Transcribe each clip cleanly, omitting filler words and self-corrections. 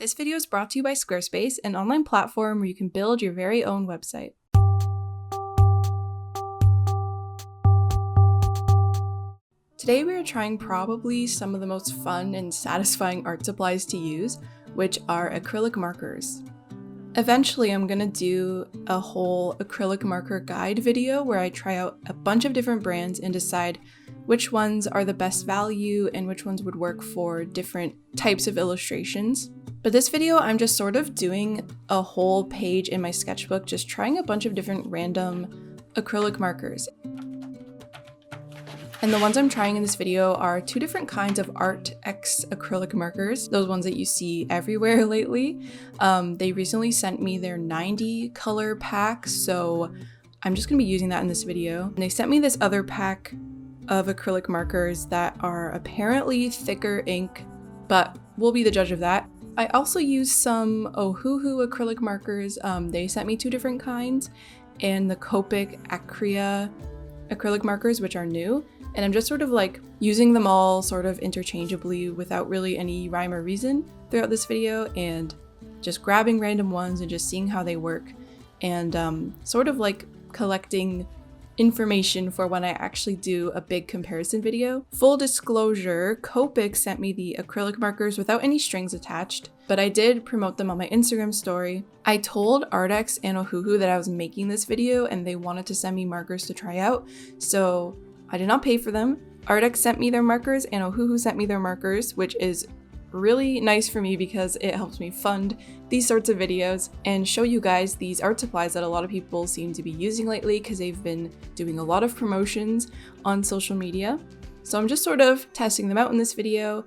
This video is brought to you by Squarespace, an online platform where you can build your very own website. Today we are trying probably some of the most fun and satisfying art supplies to use, which are acrylic markers. Eventually I'm gonna do a whole acrylic marker guide video where I try out a bunch of different brands and decide which ones are the best value and which ones would work for different types of illustrations. But this video, I'm just sort of doing a whole page in my sketchbook, just trying a bunch of different random acrylic markers. And the ones I'm trying in this video are two different kinds of Arrtx acrylic markers, those ones that you see everywhere lately. They recently sent me their 90 color pack, so I'm just gonna be using that in this video. And they sent me this other pack of acrylic markers that are apparently thicker ink, but we'll be the judge of that. I also used some Ohuhu acrylic markers. They sent me two different kinds, and the Copic acrylic markers, which are new. And I'm just sort of like using them all sort of interchangeably without really any rhyme or reason throughout this video, and just grabbing random ones and just seeing how they work, and sort of like collecting information for when I actually do a big comparison video. Full disclosure, Copic sent me the acrylic markers without any strings attached, but I did promote them on my Instagram story. I told Arrtx and Ohuhu that I was making this video and they wanted to send me markers to try out, so I did not pay for them. Arrtx sent me their markers and Ohuhu sent me their markers, which is really nice for me because it helps me fund these sorts of videos and show you guys these art supplies that a lot of people seem to be using lately because they've been doing a lot of promotions on social media. So I'm just sort of testing them out in this video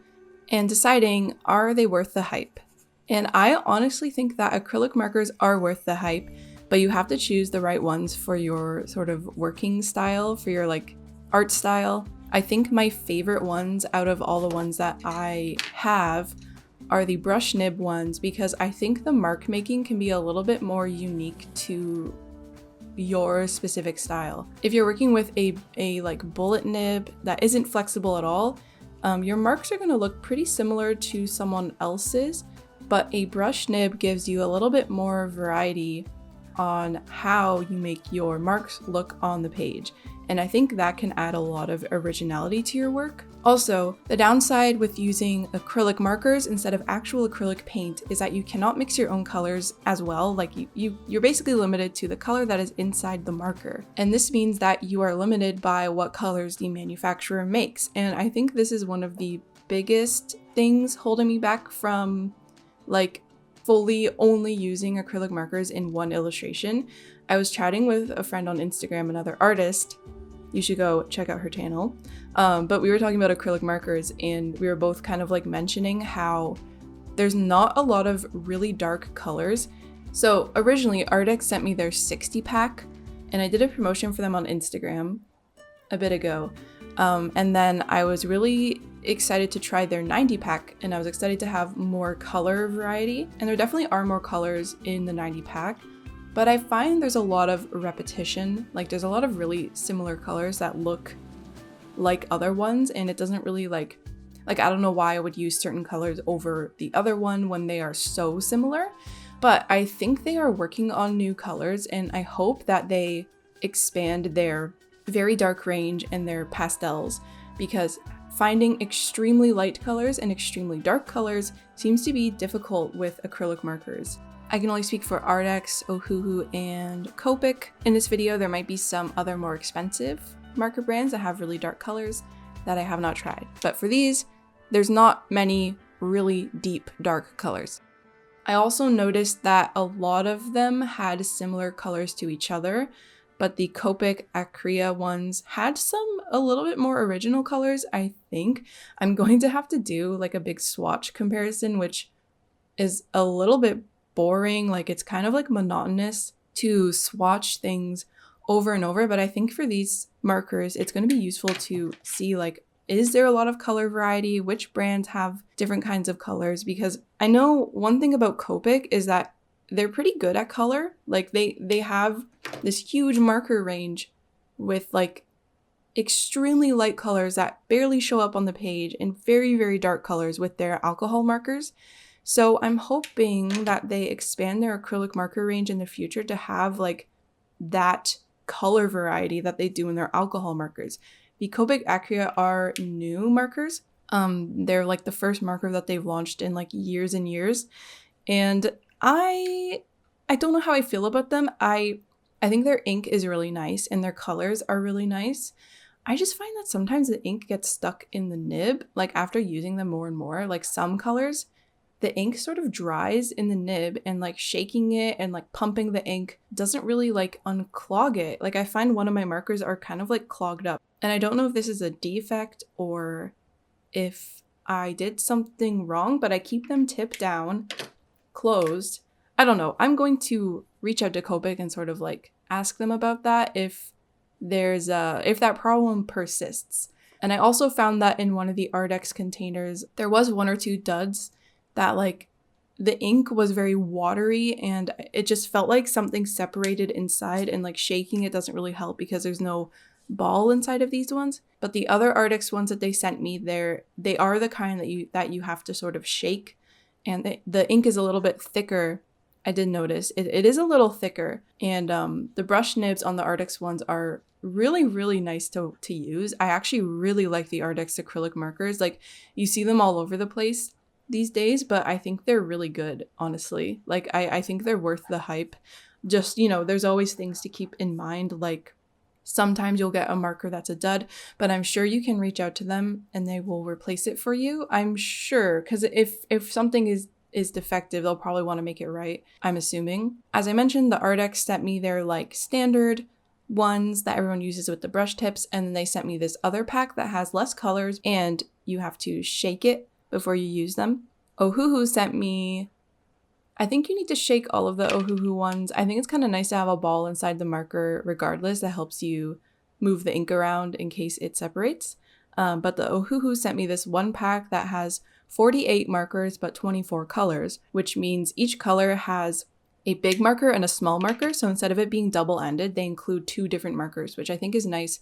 and deciding, are they worth the hype? And I honestly think that acrylic markers are worth the hype, but you have to choose the right ones for your sort of working style, for your like art style. I think my favorite ones out of all the ones that I have are the brush nib ones, because I think the mark making can be a little bit more unique to your specific style. If you're working with a like bullet nib that isn't flexible at all, your marks are going to look pretty similar to someone else's, but a brush nib gives you a little bit more variety on how you make your marks look on the page. And I think that can add a lot of originality to your work. Also, the downside with using acrylic markers instead of actual acrylic paint is that you cannot mix your own colors as well. Like you're basically limited to the color that is inside the marker. And this means that you are limited by what colors the manufacturer makes. And I think this is one of the biggest things holding me back from like fully only using acrylic markers in one illustration. I was chatting with a friend on Instagram, another artist. You should go check out her channel. But we were talking about acrylic markers, and we were both kind of like mentioning how there's not a lot of really dark colors. So originally Arrtx sent me their 60 pack, and I did a promotion for them on Instagram a bit ago. And then I was really excited to try their 90 pack, and I was excited to have more color variety. And there definitely are more colors in the 90 pack. But I find there's a lot of repetition, like there's a lot of really similar colors that look like other ones, and it doesn't really like I don't know why I would use certain colors over the other one when they are so similar, but I think they are working on new colors, and I hope that they expand their very dark range and their pastels, because finding extremely light colors and extremely dark colors seems to be difficult with acrylic markers. I can only speak for Arrtx, Ohuhu, and Copic. In this video, there might be some other more expensive marker brands that have really dark colors that I have not tried. But for these, there's not many really deep dark colors. I also noticed that a lot of them had similar colors to each other, but the Copic Acrylic ones had a little bit more original colors, I think. I'm going to have to do like a big swatch comparison, which is a little bit boring. Like it's kind of like monotonous to swatch things over and over, but I think for these markers it's going to be useful to see like, is there a lot of color variety? Which brands have different kinds of colors? Because I know one thing about Copic is that they're pretty good at color. Like they have this huge marker range with like extremely light colors that barely show up on the page, and very, very dark colors with their alcohol markers. So I'm hoping that they expand their acrylic marker range in the future to have like that color variety that they do in their alcohol markers. The Copic Acrylic are new markers. They're like the first marker that they've launched in like years and years. And I don't know how I feel about them. I think their ink is really nice and their colors are really nice. I just find that sometimes the ink gets stuck in the nib, like after using them more and more, like some colors, the ink sort of dries in the nib, and like shaking it and like pumping the ink doesn't really like unclog it. Like I find one of my markers are kind of like clogged up. And I don't know if this is a defect or if I did something wrong, but I keep them tipped down, closed. I don't know. I'm going to reach out to Copic and sort of like ask them about that if that problem persists. And I also found that in one of the Arrtx containers, there was one or two duds that like the ink was very watery and it just felt like something separated inside, and like shaking it doesn't really help because there's no ball inside of these ones. But the other Arrtx ones that they sent me, they are the kind that you have to sort of shake, and the ink is a little bit thicker. I did notice it is a little thicker, and the brush nibs on the Arrtx ones are really, really nice to use. I actually really like the Arrtx acrylic markers. Like you see them all over the place these days, but I think they're really good, honestly. Like I think they're worth the hype. Just, you know, there's always things to keep in mind, like sometimes you'll get a marker that's a dud, but I'm sure you can reach out to them and they will replace it for you. I'm sure, because if something is defective, they'll probably want to make it right, I'm assuming. As I mentioned, the Arrtx sent me their like standard ones that everyone uses with the brush tips, and then they sent me this other pack that has less colors and you have to shake it before you use them. Ohuhu sent me, I think you need to shake all of the Ohuhu ones. I think it's kind of nice to have a ball inside the marker regardless. That helps you move the ink around in case it separates. But the Ohuhu sent me this one pack that has 48 markers but 24 colors, which means each color has a big marker and a small marker. So instead of it being double-ended, they include two different markers, which I think is nice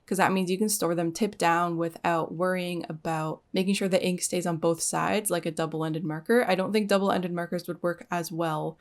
because that means you can store them tipped down without worrying about making sure the ink stays on both sides like a double-ended marker. I don't think double-ended markers would work as well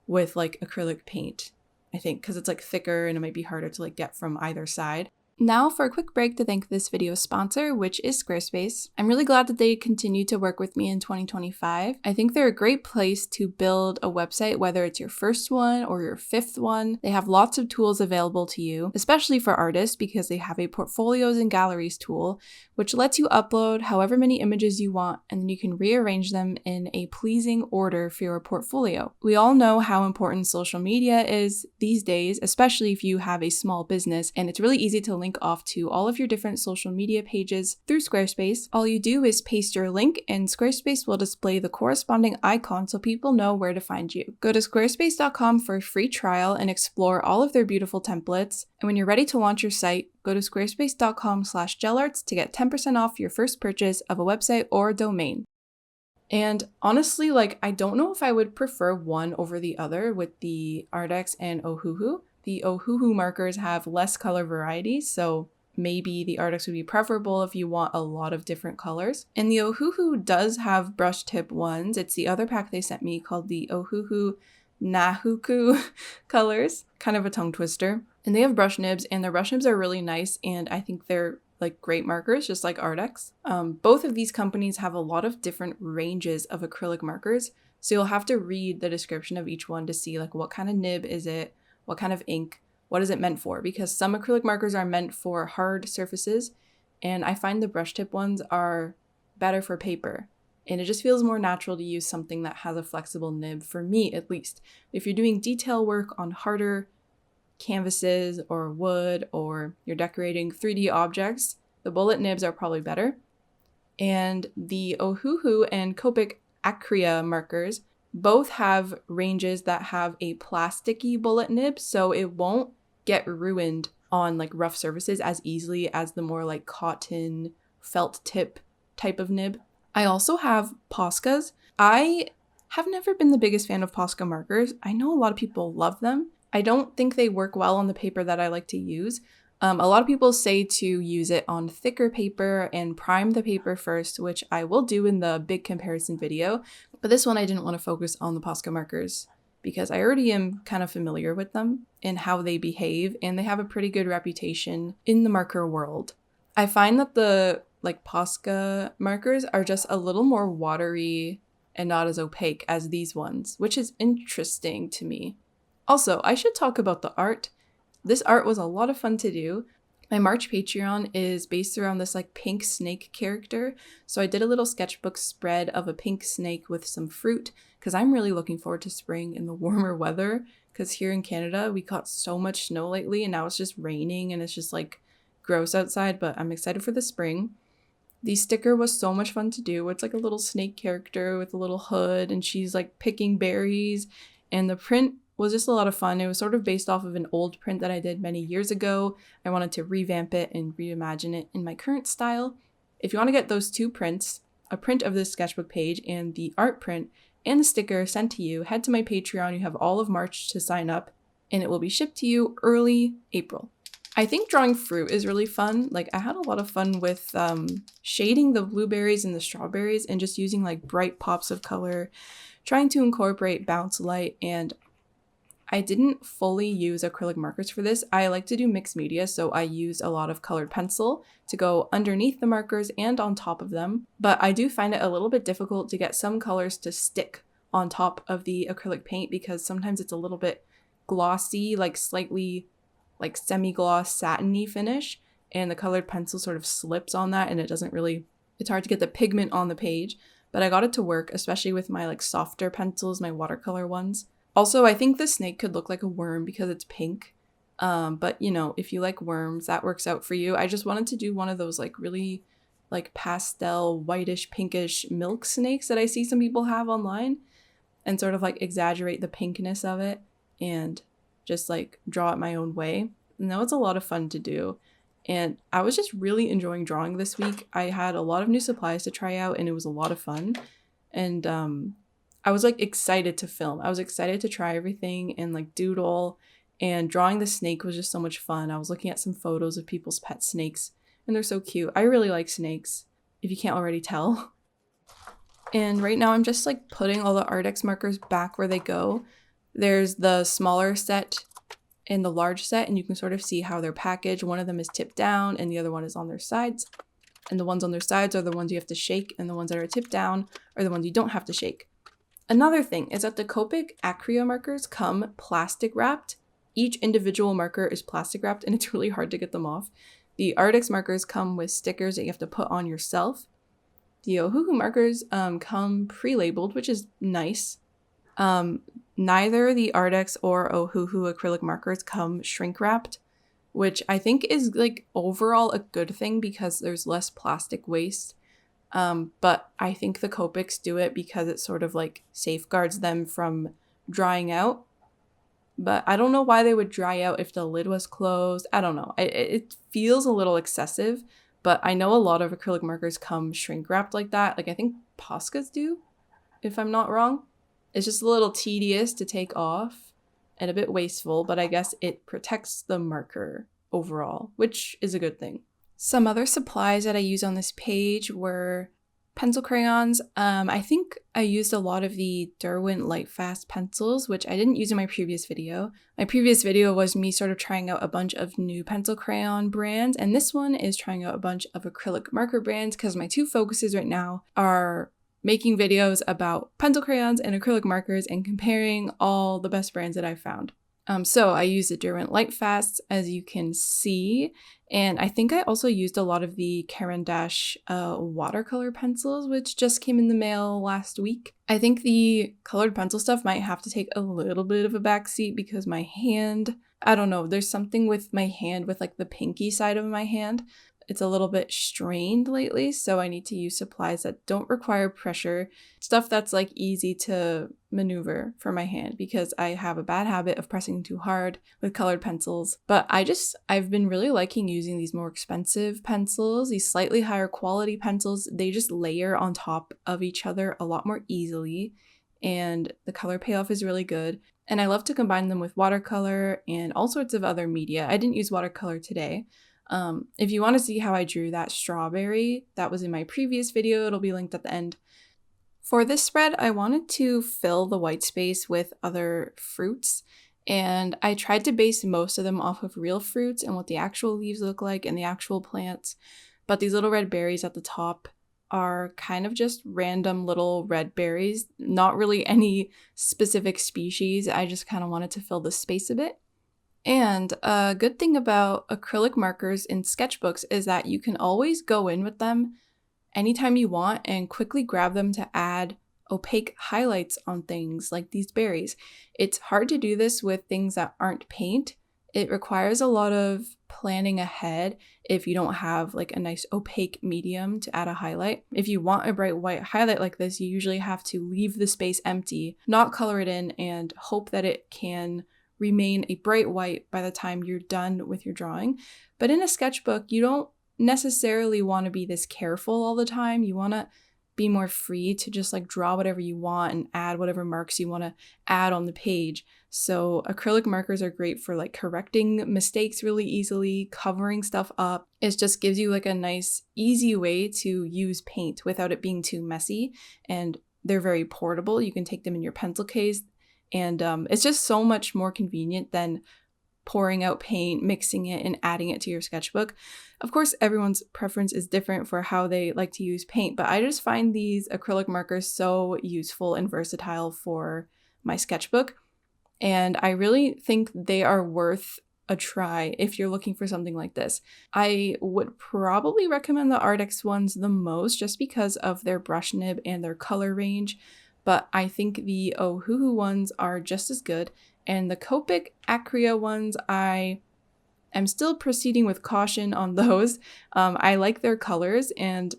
with like acrylic paint, I think, because it's like thicker and it might be harder to like get from either side. Now for a quick break to thank this video's sponsor, which is Squarespace. I'm really glad that they continue to work with me in 2025. I think they're a great place to build a website, whether it's your first one or your fifth one. They have lots of tools available to you, especially for artists, because they have a portfolios and galleries tool, which lets you upload however many images you want, and then you can rearrange them in a pleasing order for your portfolio. We all know how important social media is these days, especially if you have a small business, and it's really easy to link off to all of your different social media pages through Squarespace. All you do is paste your link and Squarespace will display the corresponding icon so people know where to find you. Go to squarespace.com for a free trial and explore all of their beautiful templates. And when you're ready to launch your site, go to squarespace.com/JelArts to get 10% off your first purchase of a website or domain. And honestly, like, I don't know if I would prefer one over the other with the Arrtx and Ohuhu. The Ohuhu markers have less color variety, so maybe the Arrtx would be preferable if you want a lot of different colors. And the Ohuhu does have brush tip ones. It's the other pack they sent me called the Ohuhu Nahuku colors, kind of a tongue twister. And they have brush nibs, and their brush nibs are really nice, and I think they're like great markers, just like Arrtx. Both of these companies have a lot of different ranges of acrylic markers, so you'll have to read the description of each one to see like what kind of nib is it, what kind of ink, what is it meant for, because some acrylic markers are meant for hard surfaces, and I find the brush tip ones are better for paper. And it just feels more natural to use something that has a flexible nib, for me at least. If you're doing detail work on harder canvases or wood, or you're decorating 3D objects, the bullet nibs are probably better. And the Ohuhu and Copic Acrylic markers both have ranges that have a plasticky bullet nib, so it won't get ruined on like rough surfaces as easily as the more like cotton felt tip type of nib. I also have Poscas. I have never been the biggest fan of Posca markers. I know a lot of people love them. I don't think they work well on the paper that I like to use. A lot of people say to use it on thicker paper and prime the paper first, which I will do in the big comparison video. But this one I didn't want to focus on the Posca markers because I already am kind of familiar with them and how they behave, and they have a pretty good reputation in the marker world. I find that the Posca markers are just a little more watery and not as opaque as these ones, which is interesting to me. Also, I should talk about the art. This art was a lot of fun to do. My March Patreon is based around this pink snake character. So I did a little sketchbook spread of a pink snake with some fruit because I'm really looking forward to spring and the warmer weather, because here in Canada we got so much snow lately and now it's just raining and it's just gross outside, but I'm excited for the spring. The sticker was so much fun to do. It's a little snake character with a little hood and she's picking berries, and the print was just a lot of fun. It was sort of based off of an old print that I did many years ago. I wanted to revamp it and reimagine it in my current style. If you want to get those two prints, a print of this sketchbook page and the art print and the sticker sent to you, head to my Patreon. You have all of March to sign up and it will be shipped to you early April. I think drawing fruit is really fun. I had a lot of fun with shading the blueberries and the strawberries and just using bright pops of color, trying to incorporate bounce light. And I didn't fully use acrylic markers for this. I like to do mixed media, so I used a lot of colored pencil to go underneath the markers and on top of them. But I do find it a little bit difficult to get some colors to stick on top of the acrylic paint because sometimes it's a little bit glossy, slightly semi-gloss satiny finish, and the colored pencil sort of slips on that and it's hard to get the pigment on the page. But I got it to work, especially with my softer pencils, my watercolor ones. Also, I think the snake could look like a worm because it's pink. But if you like worms, that works out for you. I just wanted to do one of those really pastel, whitish, pinkish milk snakes that I see some people have online and sort of exaggerate the pinkness of it and just draw it my own way. And that was a lot of fun to do. And I was just really enjoying drawing this week. I had a lot of new supplies to try out and it was a lot of fun. And I was excited to film. I was excited to try everything and doodle, and drawing the snake was just so much fun. I was looking at some photos of people's pet snakes and they're so cute. I really like snakes, if you can't already tell. And right now I'm just putting all the Arrtx markers back where they go. There's the smaller set and the large set, and you can sort of see how they're packaged. One of them is tipped down and the other one is on their sides. And the ones on their sides are the ones you have to shake, and the ones that are tipped down are the ones you don't have to shake. Another thing is that the Copic Acrylic markers come plastic wrapped. Each individual marker is plastic wrapped and it's really hard to get them off. The Arrtx markers come with stickers that you have to put on yourself. The Ohuhu markers come pre-labeled, which is nice. Neither the Arrtx or Ohuhu acrylic markers come shrink wrapped, which I think is overall a good thing because there's less plastic waste. But I think the Copics do it because it sort of safeguards them from drying out. But I don't know why they would dry out if the lid was closed. I don't know. It feels a little excessive, but I know a lot of acrylic markers come shrink wrapped like that. I think Poscas do, if I'm not wrong. It's just a little tedious to take off and a bit wasteful, but I guess it protects the marker overall, which is a good thing. Some other supplies that I use on this page were pencil crayons. I think I used a lot of the Derwent Lightfast pencils, which I didn't use in my previous video. My previous video was me sort of trying out a bunch of new pencil crayon brands, and this one is trying out a bunch of acrylic marker brands because my two focuses right now are making videos about pencil crayons and acrylic markers and comparing all the best brands that I've found. So I used the Derwent Lightfast, as you can see, and I think I also used a lot of the Caran d'Ache watercolor pencils, which just came in the mail last week. I think the colored pencil stuff might have to take a little bit of a backseat because my hand, I don't know, there's something with my hand, with the pinky side of my hand. It's a little bit strained lately, so I need to use supplies that don't require pressure, stuff that's easy to maneuver for my hand because I have a bad habit of pressing too hard with colored pencils. But I've been really liking using these more expensive pencils, these slightly higher quality pencils. They just layer on top of each other a lot more easily. and the color payoff is really good. And I love to combine them with watercolor and all sorts of other media. I didn't use watercolor today. If you want to see how I drew that strawberry, that was in my previous video. It'll be linked at the end. For this spread, I wanted to fill the white space with other fruits, and I tried to base most of them off of real fruits and what the actual leaves look like and the actual plants. But these little red berries at the top are kind of just random little red berries, not really any specific species. I just kind of wanted to fill the space a bit. And a good thing about acrylic markers in sketchbooks is that you can always go in with them anytime you want and quickly grab them to add opaque highlights on things like these berries. It's hard to do this with things that aren't paint. It requires a lot of planning ahead if you don't have like a nice opaque medium to add a highlight. If you want a bright white highlight like this, you usually have to leave the space empty, not color it in, and hope that it can remain a bright white by the time you're done with your drawing. But in a sketchbook, you don't necessarily want to be this careful all the time. You want to be more free to just like draw whatever you want and add whatever marks you want to add on the page. So acrylic markers are great for like correcting mistakes really easily, covering stuff up. It just gives you like a nice, easy way to use paint without it being too messy. And they're very portable. You can take them in your pencil case. And it's just so much more convenient than pouring out paint, mixing it, and adding it to your sketchbook. Of course, everyone's preference is different for how they like to use paint, but I just find these acrylic markers so useful and versatile for my sketchbook. And I really think they are worth a try if you're looking for something like this. I would probably recommend the Arrtx ones the most just because of their brush nib and their color range, but I think the Ohuhu ones are just as good. And the Copic Acrylic ones, I am still proceeding with caution on those. I like their colors and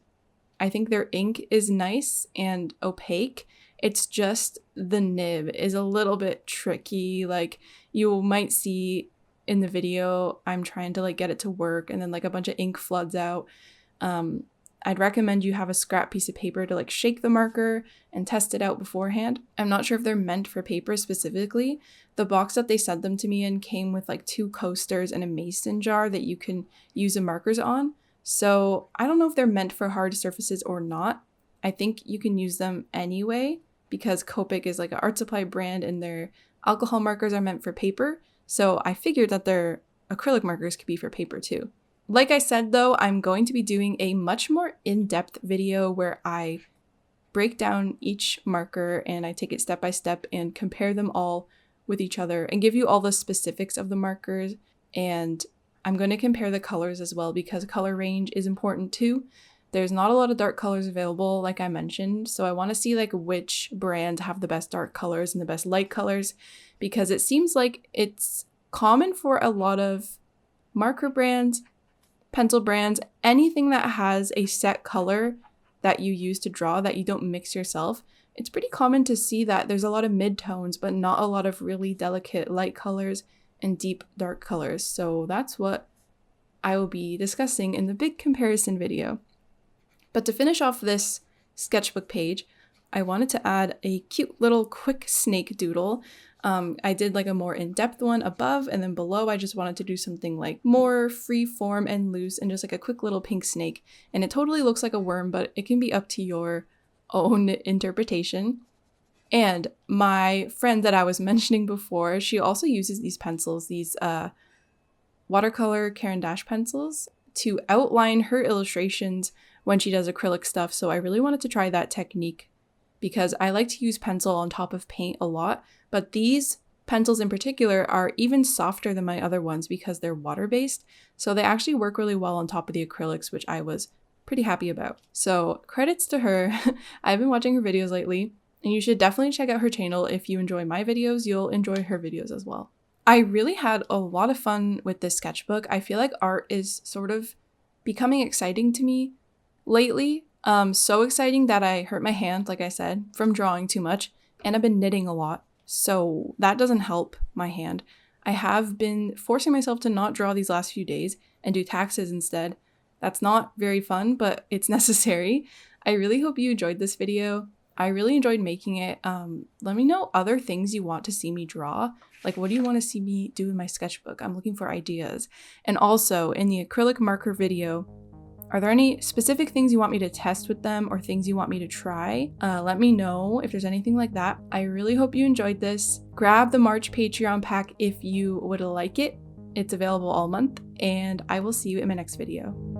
I think their ink is nice and opaque. It's just the nib is a little bit tricky. Like you might see in the video, I'm trying to like get it to work and then like a bunch of ink floods out. I'd recommend you have a scrap piece of paper to like shake the marker and test it out beforehand. I'm not sure if they're meant for paper specifically. The box that they sent them to me in came with like 2 coasters and a mason jar that you can use the markers on. So I don't know if they're meant for hard surfaces or not. I think you can use them anyway because Copic is like an art supply brand and their alcohol markers are meant for paper. So I figured that their acrylic markers could be for paper too. Like I said though, I'm going to be doing a much more in-depth video where I break down each marker and I take it step by step and compare them all with each other and give you all the specifics of the markers. And I'm going to compare the colors as well because color range is important too. There's not a lot of dark colors available, like I mentioned, so I want to see like which brands have the best dark colors and the best light colors because it seems like it's common for a lot of marker brands, pencil brands, anything that has a set color that you use to draw that you don't mix yourself. It's pretty common to see that there's a lot of mid-tones, but not a lot of really delicate light colors and deep dark colors. So that's what I will be discussing in the big comparison video. But to finish off this sketchbook page, I wanted to add a cute little quick snake doodle. I did like a more in-depth one above, and then below I just wanted to do something like more free form and loose and just like a quick little pink snake. And it totally looks like a worm, but it can be up to your own interpretation. And my friend that I was mentioning before, she also uses these pencils, these watercolor Caran d'Ache pencils to outline her illustrations when she does acrylic stuff. So I really wanted to try that technique because I like to use pencil on top of paint a lot, but these pencils in particular are even softer than my other ones because they're water-based, so they actually work really well on top of the acrylics, which I was pretty happy about. So credits to her. I've been watching her videos lately, and you should definitely check out her channel. If you enjoy my videos, you'll enjoy her videos as well. I really had a lot of fun with this sketchbook. I feel like art is sort of becoming exciting to me lately. So exciting that I hurt my hand, like I said, from drawing too much, and I've been knitting a lot, so that doesn't help my hand. I have been forcing myself to not draw these last few days and do taxes instead. That's not very fun, but it's necessary. I really hope you enjoyed this video. I really enjoyed making it. Let me know other things you want to see me draw. Like, what do you want to see me do in my sketchbook? I'm looking for ideas. And also, in the acrylic marker video, are there any specific things you want me to test with them or things you want me to try? Let me know if there's anything like that. I really hope you enjoyed this. Grab the March Patreon pack if you would like it. It's available all month, and I will see you in my next video.